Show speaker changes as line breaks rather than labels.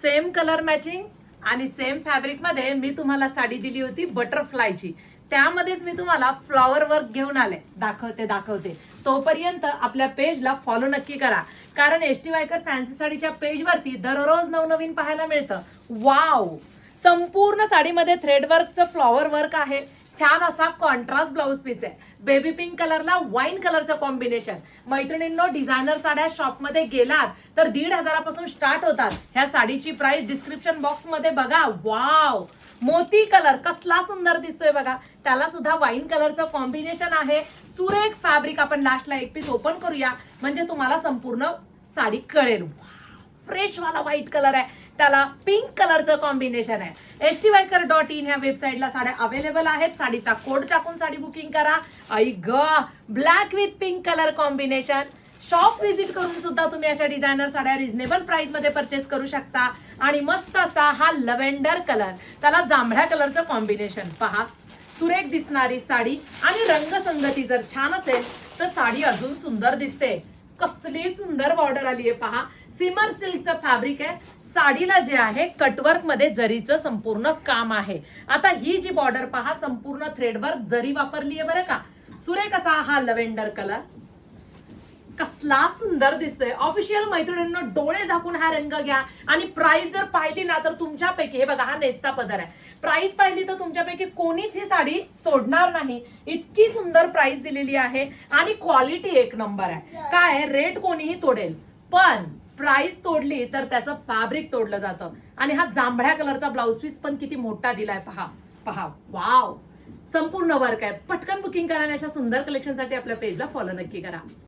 Same colour matching आणि same fabric मध्ये मी तुम्हाला साडी दिली होती बटरफ्लायची. त्यामध्येच मी तुम्हाला फ्लॉवर वर्क घेऊन आले. दाखवते. तोपर्यंत आपल्या पेजला फॉलो नक्की करा, कारण एसटी वायकर फॅन्सी साडीच्या पेजवरती दररोज नवनवीन पाहायला मिळतं. वाव, संपूर्ण साडीमध्ये थ्रेडवर्कचं फ्लॉवर वर्क आहे. छान असा कॉन्ट्रास्ट ब्लाउज पीस आहे. बेबी पिंक कलरला वाईन कलरचं कॉम्बिनेशन. मैत्रिणींनो, डिझायनर साड्या शॉप मध्ये गेलात तर 1,500 पासून स्टार्ट होतात. ह्या साडीची प्राइस डिस्क्रिप्शन बॉक्स मध्ये बघा. वाव, मोती कलर कसला सुंदर दिसतोय बघा. त्याला सुद्धा वाईन कलरचं कॉम्बिनेशन आहे. सुरेख फॅब्रिक. आपण लास्टला एक पीस ओपन करूया म्हणजे तुम्हाला संपूर्ण साडी कळेल. फ्रेश वाला व्हाईट कलर आहे, त्याला पिंक कलरचं कॉम्बिनेशन आहे. stwaker.in ह्या वेबसाईटला साड्या अवेलेबल आहेत. साडीचा कोड टाकून साडी बुकिंग करा. आई ग, black with pink colour combination. Shop visit करून सुद्धा तुम्ही अशा डिझायनर साड्या रिझनेबल प्राइस मध्ये परचेस करू शकता. आणि मस्त असा हा लव्हेंडर कलर, त्याला जांभळ्या कलरचं कॉम्बिनेशन. पहा, सुरेख दिसणारी साडी आणि रंगसंगती जर छान असेल तर साडी अजून सुंदर दिसते. कसली सुंदर बॉर्डर आली आहे पहा. सिमर सिल्कचं फॅब्रिक आहे. साडीला जे आहे कटवर्क मध्ये जरीचं संपूर्ण काम आहे. आता ही जी बॉर्डर पहा, संपूर्ण थ्रेडवर्क जरी वापरली आहे बरं का. सुरेख असा हा लव्हेंडर कलर कसला सुंदर दिसतोय. ऑफिशियल मैत्रिणींना डोळे झाकून हा रंग घ्या. आणि प्राइस जर पाहिली ना तर तुमच्यापैकी, हे बघा हा नेस्ता पदर आहे, प्राइस पाहिली तर तुमच्यापैकी कोणीच ही साडी सोडणार नाही. इतकी सुंदर प्राइस दिलेली आहे आणि क्वालिटी एक नंबर आहे. काय रेट कोणीही तोडेल, पण प्राइस तोडली तर त्याचं फॅब्रिक तोडलं जातं. आणि हा जांभळ्या कलरचा ब्लाउज पीस पण किती मोठा दिलाय पहा. पहा, वाव, संपूर्ण वर्क आहे. पटकन बुकिंग करा. अशा सुंदर कलेक्शन साठी आपल्या पेजला फॉलो नक्की करा.